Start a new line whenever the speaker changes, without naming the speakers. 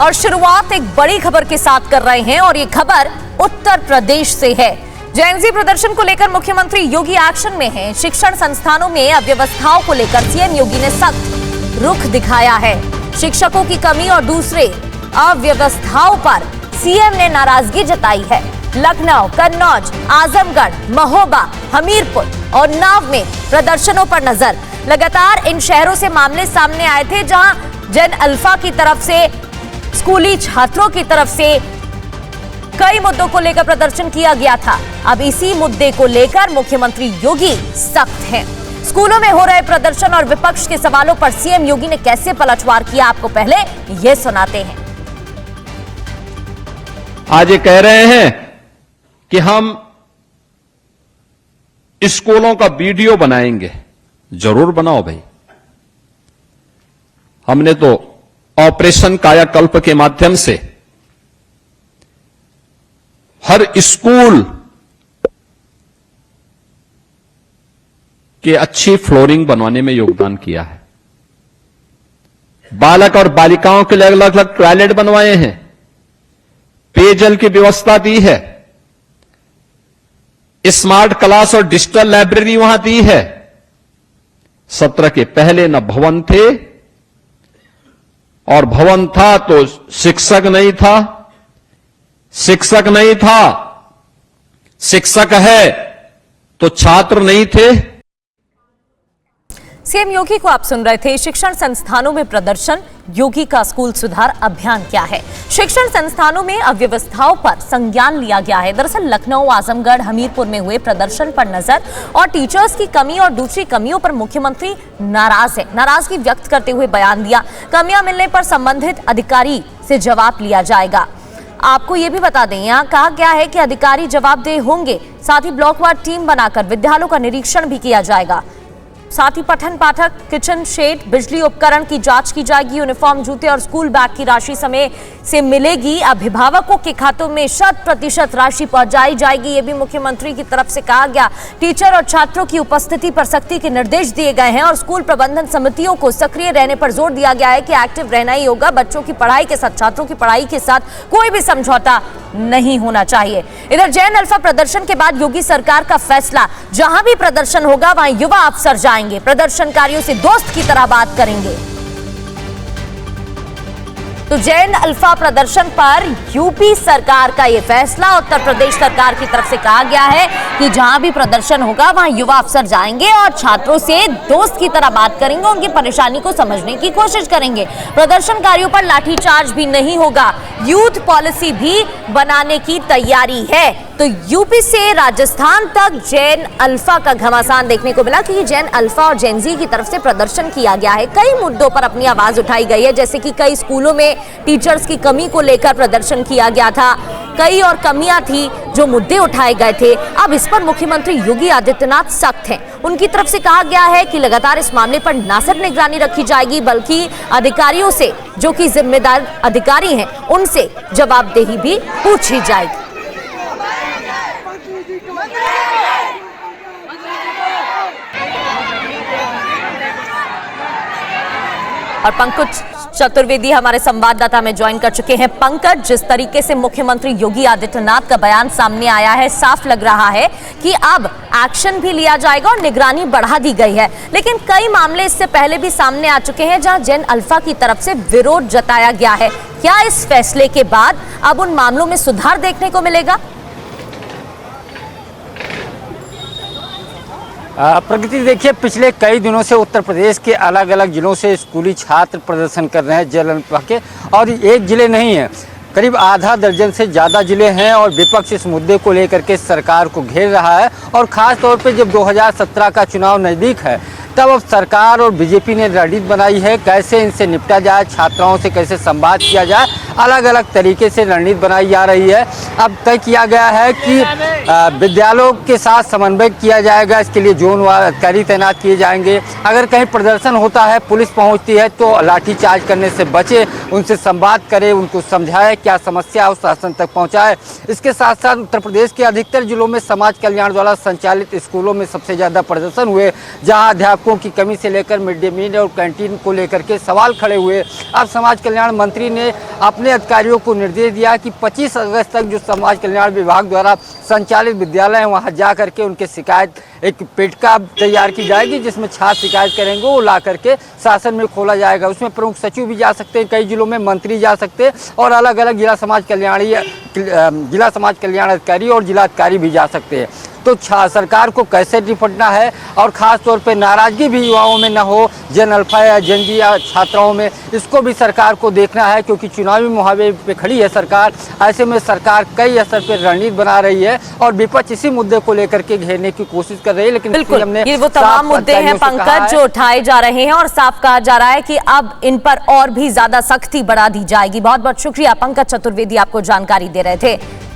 और शुरुआत एक बड़ी खबर के साथ कर रहे हैं और ये खबर उत्तर प्रदेश से है। जेएनजी प्रदर्शन को लेकर मुख्यमंत्री योगी एक्शन में हैं। शिक्षण संस्थानों में अव्यवस्थाओं को लेकर सीएम योगी ने सख्त रुख दिखाया है। शिक्षकों की कमी और दूसरे अव्यवस्थाओं पर सीएम ने नाराजगी जताई है। लखनऊ, कन्नौज, आजमगढ़, महोबा, हमीरपुर और नाव में प्रदर्शनों पर नजर। लगातार इन शहरों से मामले सामने आए थे जहां जेन अल्फा की तरफ से, स्कूली छात्रों की तरफ से कई मुद्दों को लेकर प्रदर्शन किया गया था। अब इसी मुद्दे को लेकर मुख्यमंत्री योगी सख्त हैं। स्कूलों में हो रहे प्रदर्शन और विपक्ष के सवालों पर सीएम योगी ने कैसे पलटवार किया, आपको पहले यह सुनाते हैं।
आज ये कह रहे हैं कि हम स्कूलों का वीडियो बनाएंगे। जरूर बनाओ भाई। हमने तो ऑपरेशन कायाकल्प के माध्यम से हर स्कूल की अच्छी फ्लोरिंग बनवाने में योगदान किया है। बालक और बालिकाओं के लिए अलग अलग टॉयलेट बनवाए हैं, पेयजल की व्यवस्था दी है, स्मार्ट क्लास और डिजिटल लाइब्रेरी वहां दी है। सत्र के पहले न भवन थे, और भवन था तो शिक्षक नहीं था, शिक्षक नहीं था, शिक्षक है तो छात्र नहीं थे।
सीएम योगी को आप सुन रहे थे। शिक्षण संस्थानों में प्रदर्शन, योगी का स्कूल सुधार अभियान क्या है? शिक्षण संस्थानों में अव्यवस्थाओं पर संज्ञान लिया गया है। दरअसल लखनऊ, आजमगढ़, हमीरपुर में हुए प्रदर्शन पर नजर और टीचर्स की कमी और दूसरी कमियों पर मुख्यमंत्री नाराज है। नाराजगी व्यक्त करते हुए बयान दिया। कमियां मिलने पर संबंधित अधिकारी से जवाब लिया जाएगा। आपको ये भी बता दें, यहाँ कहा गया है कि अधिकारी जवाबदेह होंगे। साथ ही ब्लॉकवार टीम बनाकर विद्यालयों का निरीक्षण भी किया जाएगा। साथ ही पठन पाठक, किचन शेड, बिजली उपकरण की जांच की जाएगी। यूनिफॉर्म, जूते और स्कूल बैग की राशि समय से मिलेगी। अभिभावकों के खातों में 100% राशि पहुंचाई जाएगी। ये भी मुख्यमंत्री की तरफ से कहा गया। टीचर और छात्रों की उपस्थिति पर सख्ती के निर्देश दिए गए हैं और स्कूल प्रबंधन समितियों को सक्रिय रहने पर जोर दिया गया है कि एक्टिव रहना ही होगा। बच्चों की पढ़ाई के साथ, छात्रों की पढ़ाई के साथ कोई भी समझौता नहीं होना चाहिए। इधर जेन अल्फा प्रदर्शन के बाद योगी सरकार का फैसला, जहां भी प्रदर्शन होगा वहां युवा अफसर जाएंगे, प्रदर्शनकारियों से दोस्त की तरह बात करेंगे। तो जेन अल्फा प्रदर्शन पर यूपी सरकार का यह फैसला, उत्तर प्रदेश सरकार की तरफ से कहा गया है कि जहां भी प्रदर्शन होगा वहां युवा अफसर जाएंगे और छात्रों से दोस्त की तरह बात करेंगे, उनकी परेशानी को समझने की कोशिश करेंगे। प्रदर्शनकारियों पर लाठीचार्ज भी नहीं होगा। यूथ पॉलिसी भी बनाने की तैयारी है। तो यूपी से राजस्थान तक जेन अल्फा का घमासान देखने को मिला कि जेन अल्फा और जेनजी की तरफ से प्रदर्शन किया गया है। कई मुद्दों पर अपनी आवाज उठाई गई है, जैसे कि कई स्कूलों में टीचर्स की कमी को लेकर प्रदर्शन किया गया था। कई और कमियां थी जो मुद्दे उठाए गए थे। अब इस पर मुख्यमंत्री योगी आदित्यनाथ सख्त हैं। उनकी तरफ से कहा गया है कि लगातार इस मामले पर न सिर्फ निगरानी रखी जाएगी बल्कि अधिकारियों से, जो कि जिम्मेदार अधिकारी हैं, उनसे जवाबदेही भी पूछी जाएगी। और पंकज चतुर्वेदी हमारे संवाददाता में ज्वाइन कर चुके हैं। पंकज, जिस तरीके से मुख्यमंत्री योगी आदित्यनाथ का बयान सामने आया है, साफ लग रहा है कि अब एक्शन भी लिया जाएगा और निगरानी बढ़ा दी गई है। लेकिन कई मामले इससे पहले भी सामने आ चुके हैं जहां जेन अल्फा की तरफ से विरोध जताया गया है। क्या इस फैसले के बाद अब उन मामलों में सुधार देखने को मिलेगा?
प्रगति, देखिए, पिछले कई दिनों से उत्तर प्रदेश के अलग अलग जिलों से स्कूली छात्र प्रदर्शन कर रहे हैं जेन अल्फा के, और एक जिले नहीं है, करीब आधा दर्जन से ज़्यादा जिले हैं। और विपक्ष इस मुद्दे को लेकर के सरकार को घेर रहा है। और ख़ास तौर पे जब 2017 का चुनाव नज़दीक है, तब अब सरकार और बीजेपी ने रणनीति बनाई है कैसे इनसे निपटा जाए, छात्राओं से कैसे संवाद किया जाए। अलग अलग तरीके से रणनीति बनाई जा रही है। अब तय किया गया है कि विद्यालयों के साथ समन्वय किया जाएगा। इसके लिए जोन वार अधिकारी तैनात किए जाएंगे। अगर कहीं प्रदर्शन होता है, पुलिस पहुंचती है, तो लाठीचार्ज करने से बचे, उनसे संवाद करे, उनको समझाए क्या समस्या है, उस शासन तक पहुंचाए। इसके साथ साथ उत्तर प्रदेश के अधिकतर जिलों में समाज कल्याण द्वारा संचालित स्कूलों में सबसे ज़्यादा प्रदर्शन हुए, जहाँ अध्यापकों की कमी से लेकर मिड डे मील और कैंटीन को लेकर के सवाल खड़े हुए। अब समाज कल्याण मंत्री ने अपने अपने अधिकारियों को निर्देश दिया कि 25 अगस्त तक जो समाज कल्याण विभाग द्वारा संचालित विद्यालय हैं वहाँ जा करके उनके शिकायत एक पेटिका तैयार की जाएगी, जिसमें छात्र शिकायत करेंगे वो ला करके शासन में खोला जाएगा। उसमें प्रमुख सचिव भी जा सकते हैं, कई जिलों में मंत्री जा सकते हैं और अलग अलग जिला समाज कल्याण अधिकारी और जिलाधिकारी भी जा सकते हैं। तो सरकार को कैसे निपटना है और ख़ास तौर पे नाराज़गी भी युवाओं में न हो, जन अल्फा या जन जी या छात्राओं में, इसको भी सरकार को देखना है, क्योंकि चुनावी मुहावरे पे खड़ी है सरकार। ऐसे में सरकार कई स्तर पर रणनीति बना रही है और विपक्ष इसी मुद्दे को लेकर के घेरने की कोशिश कर रही है। लेकिन
बिल्कुल, ये वो तमाम मुद्दे हैं पंकज जो उठाए जा रहे हैं और साफ कहा जा रहा है कि अब इन पर और भी ज्यादा सख्ती बढ़ा दी जाएगी। बहुत बहुत शुक्रिया पंकज चतुर्वेदी, आपको जानकारी दे रहे थे।